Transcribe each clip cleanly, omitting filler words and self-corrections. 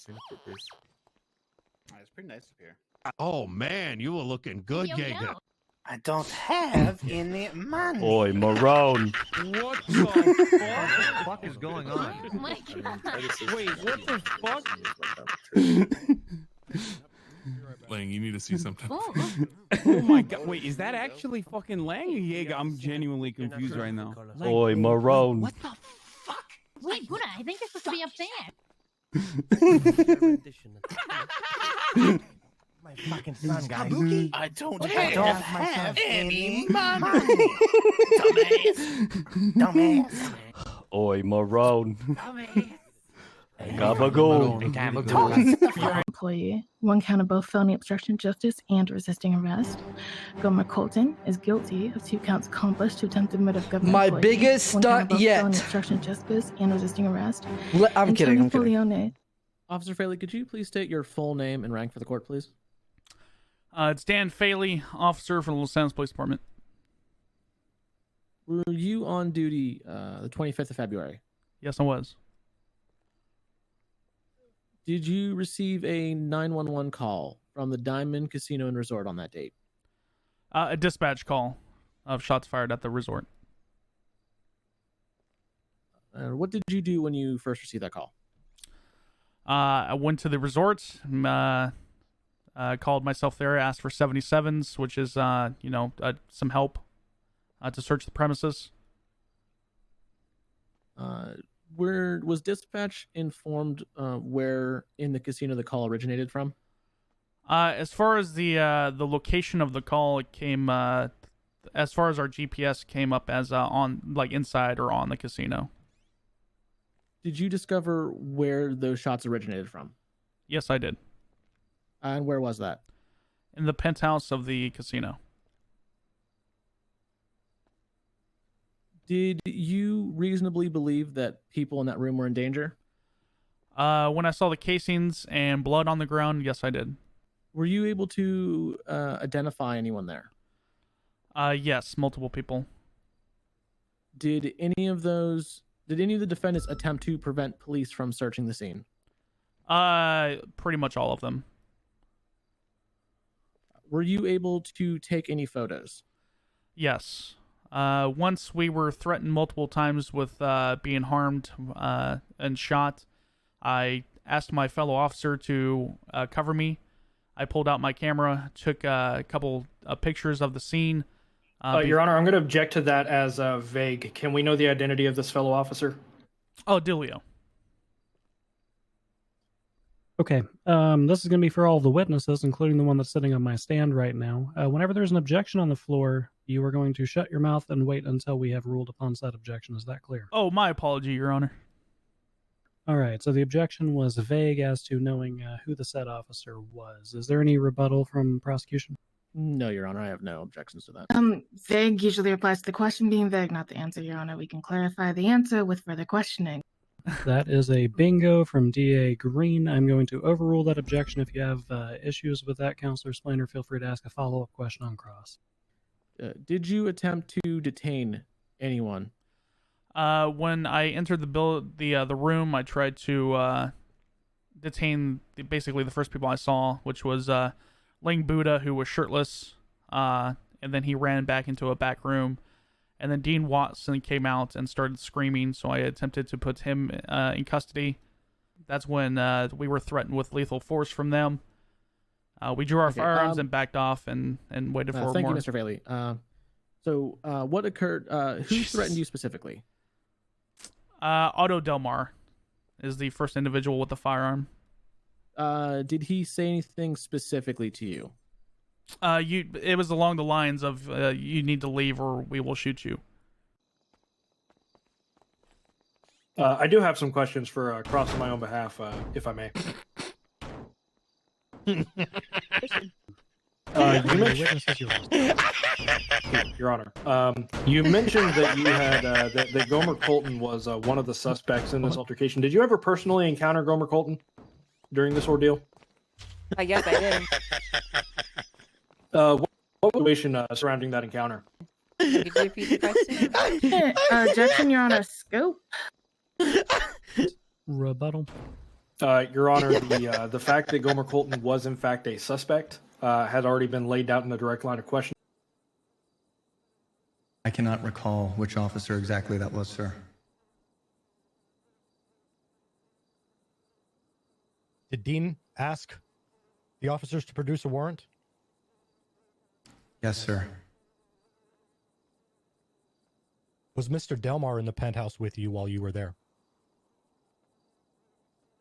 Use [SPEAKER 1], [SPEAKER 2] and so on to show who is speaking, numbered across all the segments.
[SPEAKER 1] It's pretty nice up here.
[SPEAKER 2] Oh man, you were looking good, Jaeger.
[SPEAKER 1] I don't have any money.
[SPEAKER 3] Oi, Marone.
[SPEAKER 2] What the
[SPEAKER 4] fuck is going on?
[SPEAKER 5] Oh my god.
[SPEAKER 2] Wait, what the fuck?
[SPEAKER 6] Lang, you need to see something.
[SPEAKER 7] Oh my god! Wait, is that actually fucking Lang or Jaeger? I'm genuinely confused right now.
[SPEAKER 3] Oi, Marone.
[SPEAKER 5] What the fuck? Wait, Buddha, I think you're supposed to be up there.
[SPEAKER 4] My fucking son, guys.
[SPEAKER 1] I don't have any money. Dumbass.
[SPEAKER 3] Oi, Marone.
[SPEAKER 1] Dumbass.
[SPEAKER 3] Gabagool.
[SPEAKER 8] Employee, one count of both felony obstruction of justice and resisting arrest. Gomer Colton is guilty of 2 counts accomplished to attempted murder of government
[SPEAKER 9] My
[SPEAKER 8] employee,
[SPEAKER 9] biggest
[SPEAKER 8] one count of
[SPEAKER 9] stunt
[SPEAKER 8] both
[SPEAKER 9] yet.
[SPEAKER 8] felony obstruction of justice and resisting arrest.
[SPEAKER 9] I'm kidding. I'm kidding.
[SPEAKER 8] Leone.
[SPEAKER 10] Officer Faley, could you please state your full name and rank for the court, please?
[SPEAKER 11] It's Dan Faley, officer for the Los Angeles Police Department.
[SPEAKER 10] Were you on duty the 25th of February?
[SPEAKER 11] Yes, I was.
[SPEAKER 10] Did you receive a 911 call from the Diamond Casino and Resort on that date?
[SPEAKER 11] A dispatch call of shots fired at the resort.
[SPEAKER 10] What did you do when you first received that call?
[SPEAKER 11] I went to the resort, called myself there, asked for 77s, which is, some help to search the premises.
[SPEAKER 10] Where was dispatch informed where in the casino the call originated from?
[SPEAKER 11] As far as the location of the call, it came as far as our GPS came up as on like inside or on the casino.
[SPEAKER 10] Did you discover where those shots originated from?
[SPEAKER 11] Yes, I did.
[SPEAKER 10] And where was that?
[SPEAKER 11] In the penthouse of the casino.
[SPEAKER 10] Did you reasonably believe that people in that room were in danger?
[SPEAKER 11] When I saw the casings and blood on the ground, yes, I did.
[SPEAKER 10] Were you able to identify anyone there?
[SPEAKER 11] Yes, multiple people.
[SPEAKER 10] Did any of the defendants attempt to prevent police from searching the scene?
[SPEAKER 11] Pretty much all of them.
[SPEAKER 10] Were you able to take any photos?
[SPEAKER 11] Yes. Once we were threatened multiple times with being harmed and shot, I asked my fellow officer to cover me. I pulled out my camera, took a couple of pictures of the scene.
[SPEAKER 12] Your Honor, I'm going to object to that as vague. Can we know the identity of this fellow officer?
[SPEAKER 11] Oh, Dilio.
[SPEAKER 13] Okay, this is going to be for all of the witnesses, including the one that's sitting on my stand right now. Whenever there's an objection on the floor, you are going to shut your mouth and wait until we have ruled upon said objection. Is that clear?
[SPEAKER 11] Oh, my apology, Your Honor.
[SPEAKER 13] All right, so the objection was vague as to knowing who the said officer was. Is there any rebuttal from prosecution?
[SPEAKER 10] No, Your Honor, I have no objections to that.
[SPEAKER 8] Vague usually applies to the question being vague, not the answer, Your Honor. We can clarify the answer with further questioning.
[SPEAKER 13] That is a bingo from DA Green. I'm going to overrule that objection. If you have issues with that, Counselor Splainer, feel free to ask a follow-up question on cross.
[SPEAKER 10] Did you attempt to detain anyone?
[SPEAKER 11] When I entered the room, I tried to detain basically the first people I saw, which was Ling Buddha, who was shirtless, and then he ran back into a back room. And then Dean Watson came out and started screaming, so I attempted to put him in custody. That's when we were threatened with lethal force from them. We drew our firearms and backed off and waited for more.
[SPEAKER 10] Thank you, Mr. Faley. So what occurred? Who threatened you specifically?
[SPEAKER 11] Otto Delmar is the first individual with the firearm.
[SPEAKER 10] Did he say anything specifically to you?
[SPEAKER 11] It was along the lines of you need to leave or we will shoot you.
[SPEAKER 12] I do have some questions for Cross on my own behalf, if I may. You mentioned, Your Honor, you mentioned that you had that Gomer Colton was one of the suspects in this altercation. Did you ever personally encounter Gomer Colton during this ordeal?
[SPEAKER 14] Yes, I did.
[SPEAKER 12] What was the situation surrounding that encounter?
[SPEAKER 14] Could you repeat the question?
[SPEAKER 8] Objection, Your Honor. Scope.
[SPEAKER 13] Rebuttal.
[SPEAKER 12] Your Honor, the fact that Gomer Colton was in fact a suspect had already been laid out in the direct line of question.
[SPEAKER 9] I cannot recall which officer exactly that was, sir.
[SPEAKER 4] Did Dean ask the officers to produce a warrant?
[SPEAKER 9] Yes, sir.
[SPEAKER 4] Was Mr. Delmar in the penthouse with you while you were there?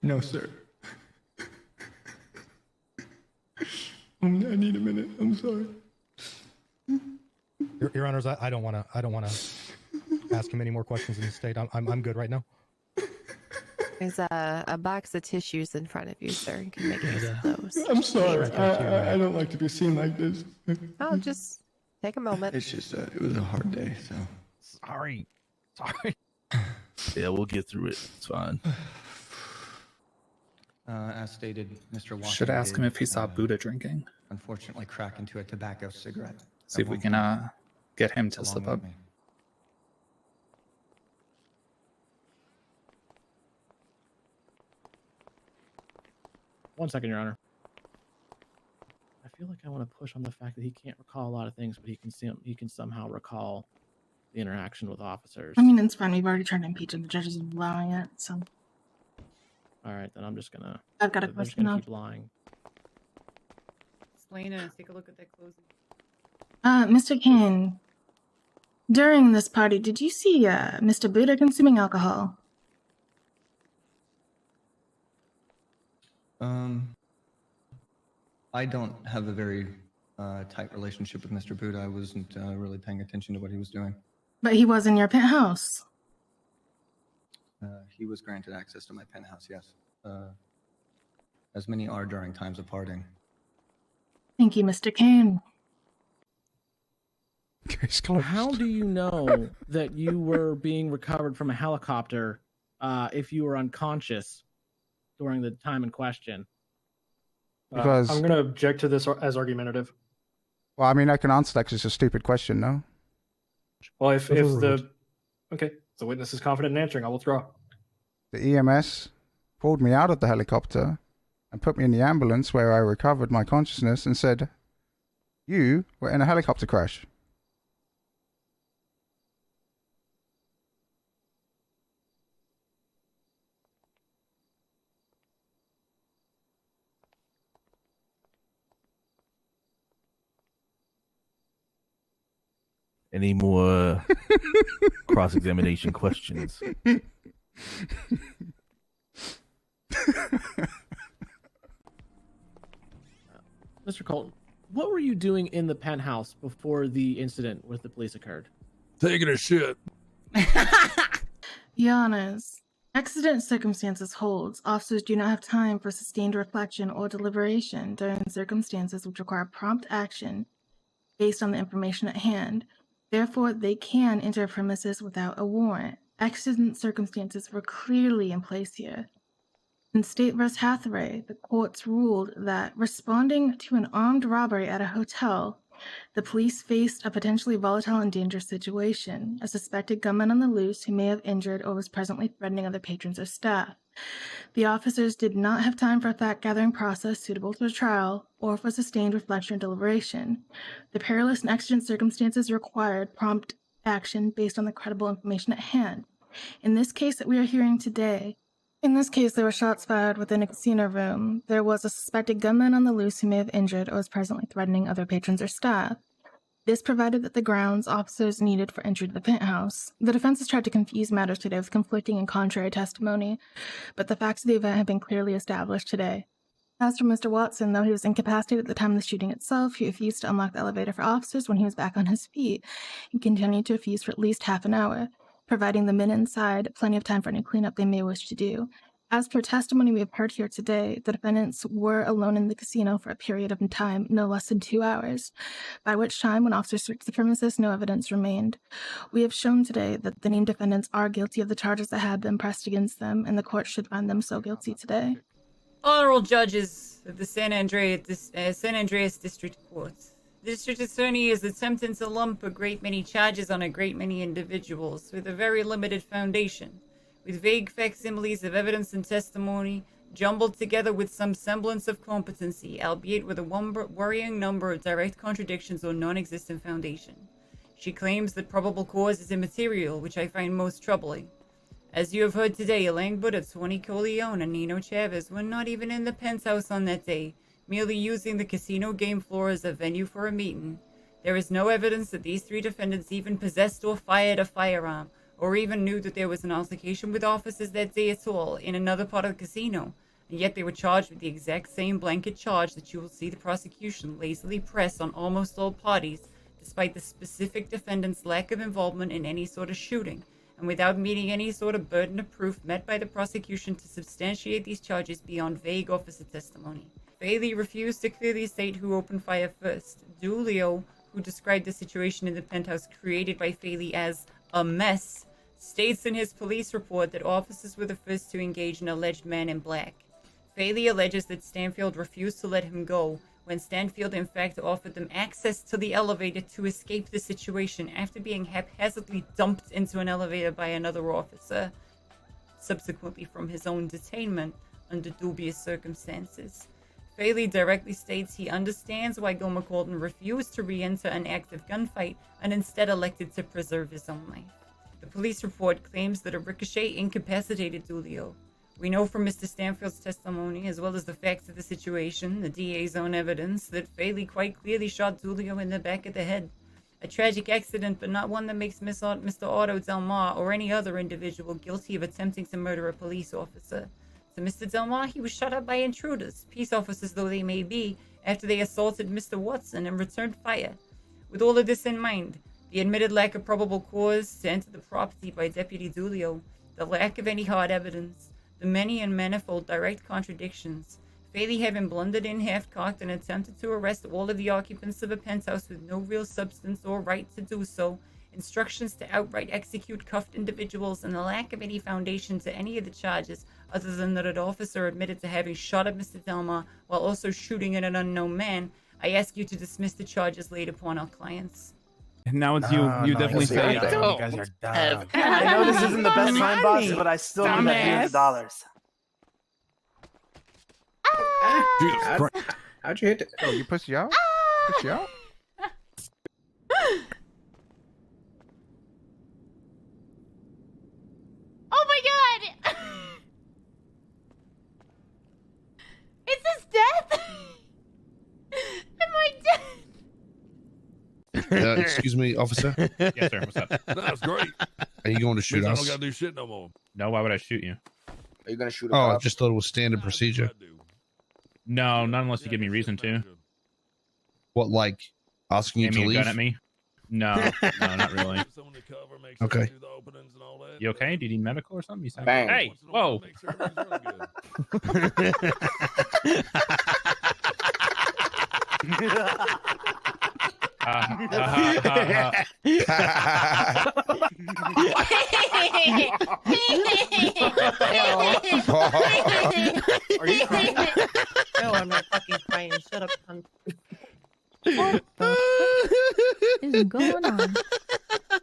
[SPEAKER 9] No, sir. I need a minute. I'm sorry.
[SPEAKER 4] Your Honors, I don't want to ask him any more questions in the state. I'm good right now.
[SPEAKER 14] There's a box of tissues in front of you, sir. You can make use of those.
[SPEAKER 9] I'm sorry. I don't like to be seen like this.
[SPEAKER 14] Oh, just take a moment.
[SPEAKER 9] It's just it was a hard day, so.
[SPEAKER 4] Sorry.
[SPEAKER 15] Yeah, we'll get through it. It's fine.
[SPEAKER 9] As stated, Mr. Walker
[SPEAKER 16] Should ask him
[SPEAKER 9] did,
[SPEAKER 16] if he saw Buddha drinking.
[SPEAKER 9] Unfortunately, crack into a tobacco cigarette.
[SPEAKER 16] See if we can get him to slip up.
[SPEAKER 10] One second, Your Honor. I feel like I want to push on the fact that he can't recall a lot of things, but he can somehow recall the interaction with officers.
[SPEAKER 8] I mean, it's fine. We've already tried to impeach him. The judge is allowing it, so.
[SPEAKER 10] All right, then I'm just gonna.
[SPEAKER 8] I've got a
[SPEAKER 10] I'm just
[SPEAKER 8] question
[SPEAKER 10] gonna
[SPEAKER 8] now.
[SPEAKER 10] keep lying.
[SPEAKER 14] Selena, take a look at that closing.
[SPEAKER 8] Mr. Kane, during this party, did you see Mr. Buddha consuming alcohol?
[SPEAKER 9] I don't have a very tight relationship with Mr. Buddha. I wasn't really paying attention to what he was doing.
[SPEAKER 8] But he was in your penthouse.
[SPEAKER 9] He was granted access to my penthouse, yes. As many are during times of partying.
[SPEAKER 8] Thank you, Mr. Kane.
[SPEAKER 10] How do you know that you were being recovered from a helicopter if you were unconscious during the time in question?
[SPEAKER 12] I'm going to object to this as argumentative.
[SPEAKER 17] Well, I mean, I can answer that because it's a stupid question, no?
[SPEAKER 12] Well, if the witness is confident in answering, I'll withdraw.
[SPEAKER 17] The EMS pulled me out of the helicopter and put me in the ambulance where I recovered my consciousness and said, "You were in a helicopter crash."
[SPEAKER 15] Any more cross-examination questions?
[SPEAKER 10] Mr. Colton, what were you doing in the penthouse before the incident with the police occurred?
[SPEAKER 6] Taking a shit.
[SPEAKER 8] Giannis, accident circumstances holds. Officers do not have time for sustained reflection or deliberation during circumstances which require prompt action based on the information at hand. Therefore, they can enter premises without a warrant. Accident circumstances were clearly in place here. In State v. Hathaway, the courts ruled that responding to an armed robbery at a hotel, the police faced a potentially volatile and dangerous situation, a suspected gunman on the loose who may have injured or was presently threatening other patrons or staff. The officers did not have time for a fact-gathering process suitable to a trial or for sustained reflection or deliberation. The perilous and exigent circumstances required prompt action based on the credible information at hand. In this case that we are hearing today, there were shots fired within a casino room. There was a suspected gunman on the loose who may have injured or was presently threatening other patrons or staff. This provided that the grounds officers needed for entry to the penthouse. The defense has tried to confuse matters today with conflicting and contrary testimony, but the facts of the event have been clearly established today. As for Mr. Watson, though he was incapacitated at the time of the shooting itself, he refused to unlock the elevator for officers when he was back on his feet and continued to refuse for at least half an hour, providing the men inside plenty of time for any cleanup they may wish to do. As per testimony we have heard here today, the defendants were alone in the casino for a period of time no less than 2 hours, by which time, when officers searched the premises, no evidence remained. We have shown today that the named defendants are guilty of the charges that have been pressed against them, and the court should find them so guilty today.
[SPEAKER 18] Honorable judges of the San Andreas District Court. The district attorney is attempting to lump a great many charges on a great many individuals with a very limited foundation. With vague facsimiles of evidence and testimony, jumbled together with some semblance of competency, albeit with a worrying number of direct contradictions or non-existent foundation. She claims that probable cause is immaterial, which I find most troubling. As you have heard today, Lirik, Tony Corleone, and Nino Chavez were not even in the penthouse on that day, merely using the casino game floor as a venue for a meeting. There is no evidence that these three defendants even possessed or fired a firearm, or even knew that there was an altercation with officers that day at all in another part of the casino, and yet they were charged with the exact same blanket charge that you will see the prosecution lazily press on almost all parties, despite the specific defendant's lack of involvement in any sort of shooting, and without meeting any sort of burden of proof met by the prosecution to substantiate these charges beyond vague officer testimony. Bailey refused to clearly state who opened fire first. Julio, who described the situation in the penthouse created by Faley as a mess, states in his police report that officers were the first to engage an alleged man in black. Faley alleges that Stanfield refused to let him go, when Stanfield in fact offered them access to the elevator to escape the situation after being haphazardly dumped into an elevator by another officer, subsequently from his own detainment under dubious circumstances. Faley directly states he understands why Gomer Colton refused to re-enter an active gunfight and instead elected to preserve his own life. The police report claims that a ricochet incapacitated Julio. We know from Mr. Stanfield's testimony, as well as the facts of the situation, the DA's own evidence, that Faley quite clearly shot Julio in the back of the head. A tragic accident, but not one that makes Mr. Otto Del Mar or any other individual guilty of attempting to murder a police officer. To Mr. Del Mar, he was shot at by intruders, peace officers though they may be, after they assaulted Mr. Watson and returned fire. With all of this in mind, the admitted lack of probable cause to enter the property by Deputy Julio, the lack of any hard evidence, the many and manifold direct contradictions, Faley having blundered in half-cocked and attempted to arrest all of the occupants of a penthouse with no real substance or right to do so, instructions to outright execute cuffed individuals, and the lack of any foundation to any of the charges other than that an officer admitted to having shot at Mr. Delmar while also shooting at an unknown man, I ask you to dismiss the charges laid upon our clients.
[SPEAKER 7] Now it's you. You definitely say it.
[SPEAKER 1] You guys are dumb. I know this isn't the best time, boss, but I still need that $100.
[SPEAKER 17] Jesus Christ. How'd you hit it? Oh, you pussy out? Pussy out?
[SPEAKER 5] Oh my god! Is this death? Am I dead?
[SPEAKER 19] Excuse me, officer.
[SPEAKER 2] Yes, sir. What's up?
[SPEAKER 19] That's great. Are you going to shoot
[SPEAKER 2] Means I
[SPEAKER 19] us?
[SPEAKER 2] don't gotta do shit no more.
[SPEAKER 7] No, why would I shoot you?
[SPEAKER 19] Are you going to shoot us? Oh, I just thought it was standard procedure.
[SPEAKER 7] No, not unless you give me reason to.
[SPEAKER 19] What, like asking you to
[SPEAKER 7] Aiming a
[SPEAKER 19] leave?
[SPEAKER 7] gun at me? No, no, not really.
[SPEAKER 19] Okay.
[SPEAKER 7] You okay? Do you need medical or something? You sound
[SPEAKER 19] Bang.
[SPEAKER 7] Hey, whoa.
[SPEAKER 14] Are you crying? No, I'm not fucking crying. Shut up, cunt.
[SPEAKER 5] What is going on?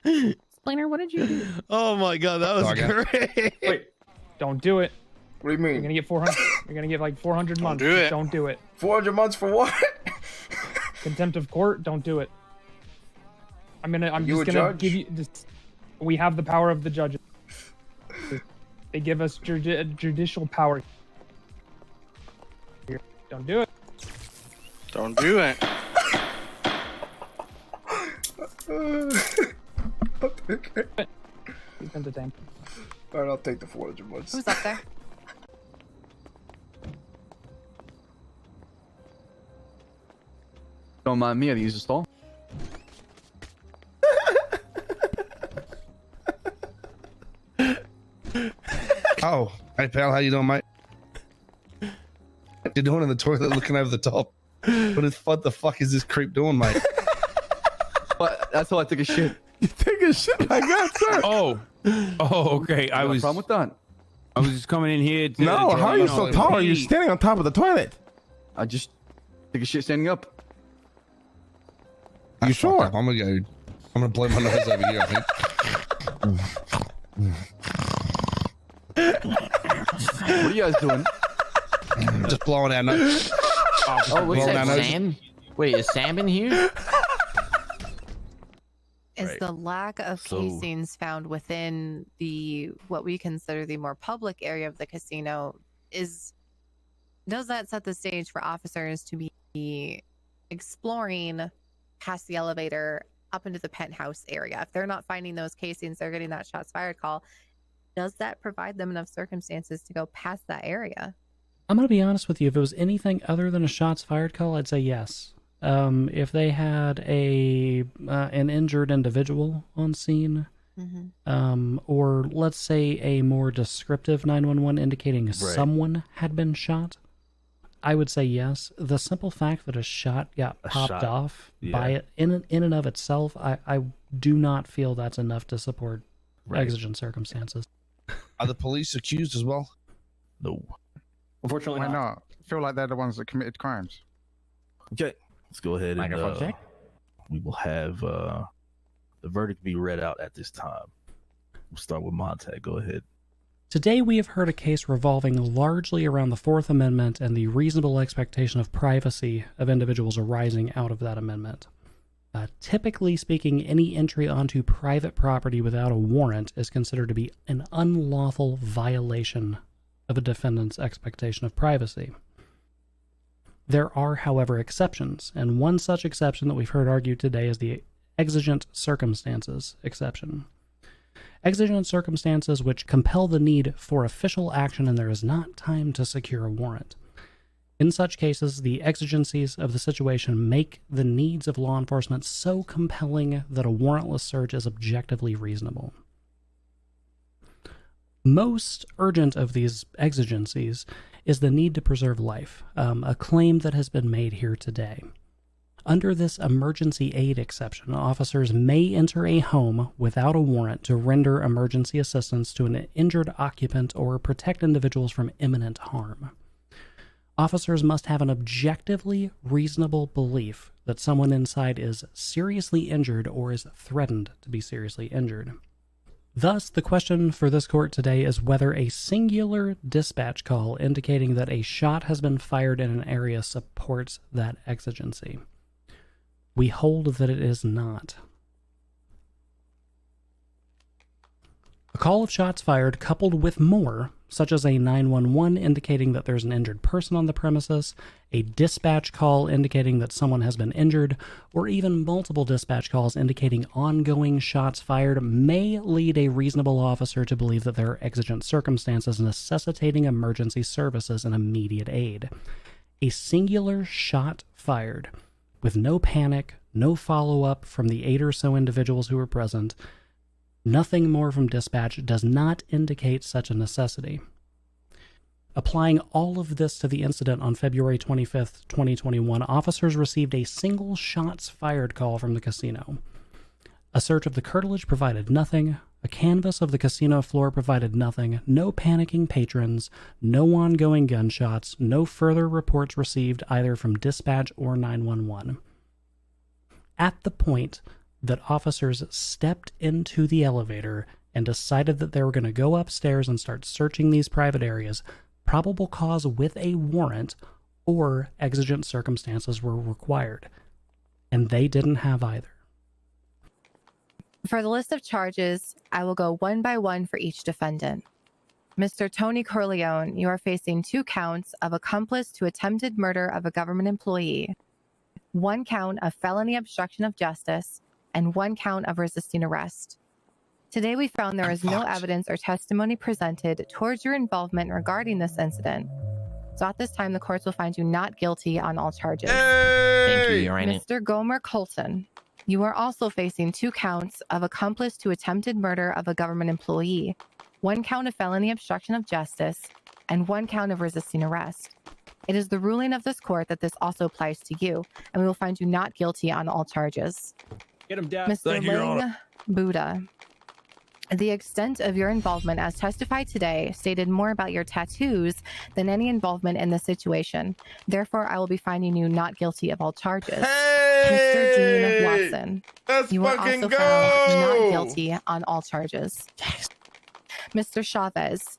[SPEAKER 5] Explainer, what did you do?
[SPEAKER 2] Oh my god, that was great.
[SPEAKER 12] Wait, don't do it.
[SPEAKER 9] What do you mean?
[SPEAKER 12] You're gonna get 400. You're gonna get like 400 months.
[SPEAKER 9] do it.
[SPEAKER 12] Don't do it.
[SPEAKER 9] 400 months for what?
[SPEAKER 12] Contempt of court. Don't do it. I'm
[SPEAKER 9] You
[SPEAKER 12] just
[SPEAKER 9] a
[SPEAKER 12] gonna
[SPEAKER 9] judge?
[SPEAKER 12] give you. We have the power of the judges. They give us judicial power. Here. Don't do it.
[SPEAKER 1] Don't do it.
[SPEAKER 9] Okay.
[SPEAKER 12] He's entertained.
[SPEAKER 9] All right, I'll take the 400 months.
[SPEAKER 14] Who's up there?
[SPEAKER 20] Don't mind me, I use the stall.
[SPEAKER 19] Oh, hey pal, how you doing, mate? You're doing in the toilet looking over the top. What the fuck is this creep doing, mate?
[SPEAKER 20] But that's how I took a shit.
[SPEAKER 19] You take a shit like that, sir?
[SPEAKER 7] Oh, okay. I was.
[SPEAKER 20] Problem with that?
[SPEAKER 7] I was just coming in here. To,
[SPEAKER 19] No, how are you so tall? You're standing on top of the toilet.
[SPEAKER 20] I just took a shit standing up.
[SPEAKER 19] You sure? I'm gonna go. I'm gonna blow my nose over here, I think.
[SPEAKER 20] What are you guys doing?
[SPEAKER 19] Just blowing our nose.
[SPEAKER 2] Oh, what's that, Sam? Wait, is Sam in here?
[SPEAKER 14] Is
[SPEAKER 2] Right.
[SPEAKER 14] the lack of
[SPEAKER 2] So-
[SPEAKER 14] casings found within the what we consider the more public area of the casino does that set the stage for officers to be exploring past the elevator up into the penthouse area? If they're not finding those casings, they're getting that shots fired call. Does that provide them enough circumstances to go past that area?
[SPEAKER 13] I'm going to be honest with you. If it was anything other than a shots fired call, I'd say yes. If they had an injured individual on scene, or let's say a more descriptive 911 indicating someone had been shot, I would say yes. The simple fact that a shot got popped off by it in and of itself, I do not feel that's enough to support exigent circumstances.
[SPEAKER 19] Are the police accused as well?
[SPEAKER 15] No.
[SPEAKER 12] Unfortunately,
[SPEAKER 17] why not? I feel like they're the ones that committed crimes.
[SPEAKER 15] Okay, let's go ahead and
[SPEAKER 2] Microphone check.
[SPEAKER 15] we will have the verdict be read out at this time. We'll start with Montag. Go ahead.
[SPEAKER 13] Today we have heard a case revolving largely around the Fourth Amendment and the reasonable expectation of privacy of individuals arising out of that amendment. Typically speaking, any entry onto private property without a warrant is considered to be an unlawful violation of a defendant's expectation of privacy. There are, however, exceptions, and one such exception that we've heard argued today is the exigent circumstances exception. Exigent circumstances which compel the need for official action and there is not time to secure a warrant. In such cases, the exigencies of the situation make the needs of law enforcement so compelling that a warrantless search is objectively reasonable. Most urgent of these exigencies is the need to preserve life, a claim that has been made here today. Under this emergency aid exception, officers may enter a home without a warrant to render emergency assistance to an injured occupant or protect individuals from imminent harm. Officers must have an objectively reasonable belief that someone inside is seriously injured or is threatened to be seriously injured. Thus, the question for this court today is whether a singular dispatch call indicating that a shot has been fired in an area supports that exigency. We hold that it is not. A call of shots fired coupled with more, such as a 911 indicating that there's an injured person on the premises, a dispatch call indicating that someone has been injured, or even multiple dispatch calls indicating ongoing shots fired may lead a reasonable officer to believe that there are exigent circumstances necessitating emergency services and immediate aid. A singular shot fired, with no panic, no follow-up from the 8 or so individuals who were present, nothing more from dispatch, does not indicate such a necessity. Applying all of this to the incident on February 25th, 2021, officers received a single shots fired call from the casino. A search of the curtilage provided nothing. A canvas of the casino floor provided nothing. No panicking patrons. No ongoing gunshots. No further reports received either from dispatch or 911. At the point that officers stepped into the elevator and decided that they were going to go upstairs and start searching these private areas, probable cause with a warrant or exigent circumstances were required. And they didn't have either.
[SPEAKER 14] For the list of charges, I will go one by one for each defendant. Mr. Tony Corleone, you are facing 2 counts of accomplice to attempted murder of a government employee, 1 count of felony obstruction of justice, and 1 count of resisting arrest. Today we found there is no evidence or testimony presented towards your involvement regarding this incident. So at this time, the courts will find you not guilty on all charges.
[SPEAKER 2] Thank you, Your Honor.
[SPEAKER 14] Mr. Gomer Colton, you are also facing 2 counts of accomplice to attempted murder of a government employee, 1 count of felony obstruction of justice, and 1 count of resisting arrest. It is the ruling of this court that this also applies to you, and we will find you not guilty on all charges.
[SPEAKER 12] Get him down.
[SPEAKER 14] Mr. Ling Buddha, the extent of your involvement as testified today stated more about your tattoos than any involvement in the situation. Therefore, I will be finding you not guilty of all charges. Mr. Dean Watson, you are also found not guilty on all charges. Mr. Chavez,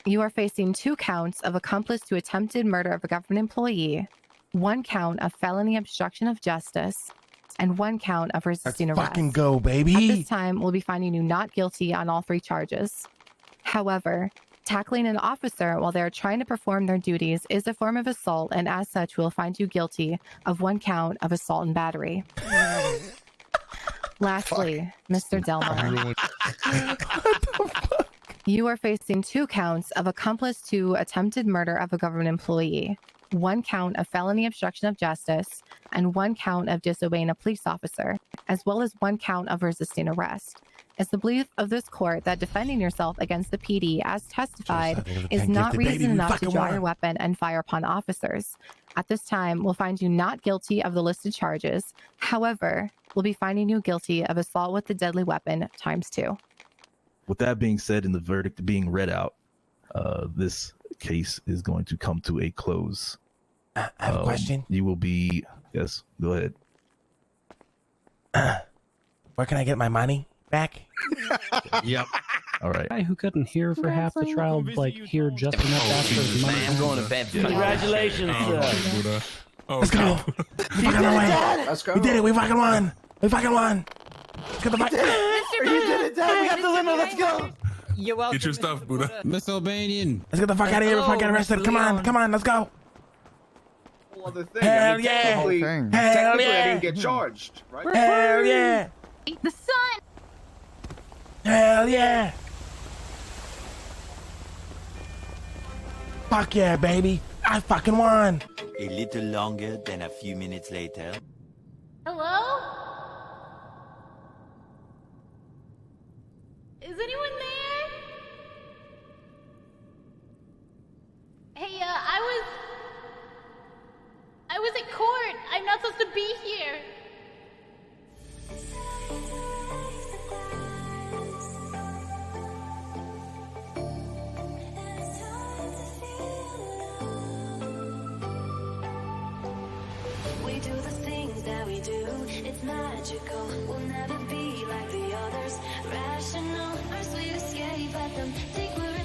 [SPEAKER 14] You are facing 2 counts of accomplice to attempted murder of a government employee, 1 count of felony obstruction of justice, and 1 count of resisting arrest.
[SPEAKER 2] Fucking go, baby.
[SPEAKER 14] At this time, we'll be finding you not guilty on all 3 charges. However, tackling an officer while they're trying to perform their duties is a form of assault, and as such, we'll find you guilty of 1 count of assault and battery. Lastly, Mr. Delmar. You are facing 2 counts of accomplice to attempted murder of a government employee, 1 count of felony obstruction of justice, and 1 count of disobeying a police officer, as well as 1 count of resisting arrest. It's the belief of this court that defending yourself against the PD, as testified, is not reason enough to draw your weapon and fire upon officers. At this time, we'll find you not guilty of the listed charges. However, we'll be finding you guilty of assault with a deadly weapon ×2.
[SPEAKER 15] With that being said, and the verdict being read out, this case is going to come to a close.
[SPEAKER 2] I have a question.
[SPEAKER 15] You will be... Yes, go ahead.
[SPEAKER 2] Where can I get my money back?
[SPEAKER 15] Yep. All right.
[SPEAKER 13] Guy who couldn't hear for half the trial, like, hear just enough after his money.
[SPEAKER 2] I'm going to bed.
[SPEAKER 1] Congratulations, sir.
[SPEAKER 2] Let's go. We fucking won.
[SPEAKER 1] Let's go.
[SPEAKER 2] We did it. We fucking won. We fucking won. Let's get the fuck.
[SPEAKER 1] You did it, Dad. We got the limo. Let's go.
[SPEAKER 18] You're welcome.
[SPEAKER 6] Get your stuff, Buddha.
[SPEAKER 7] Miss Albanian.
[SPEAKER 2] Let's get the fuck out of here. We're fucking arrested. Come on. Come on. Let's go. Hell yeah. Hell
[SPEAKER 1] Technically,
[SPEAKER 2] yeah.
[SPEAKER 1] I didn't get charged, right?
[SPEAKER 2] Hell yeah.
[SPEAKER 5] The sun.
[SPEAKER 2] Hell yeah. Fuck yeah, baby. I fucking won.
[SPEAKER 21] A little longer than a few minutes later.
[SPEAKER 5] Hello? Is anyone there? Hey, I was at court. I'm not supposed to be here.
[SPEAKER 22] We do the things that we do, it's magical. We'll never be like the others. Rational, our sweet escape, let them think we're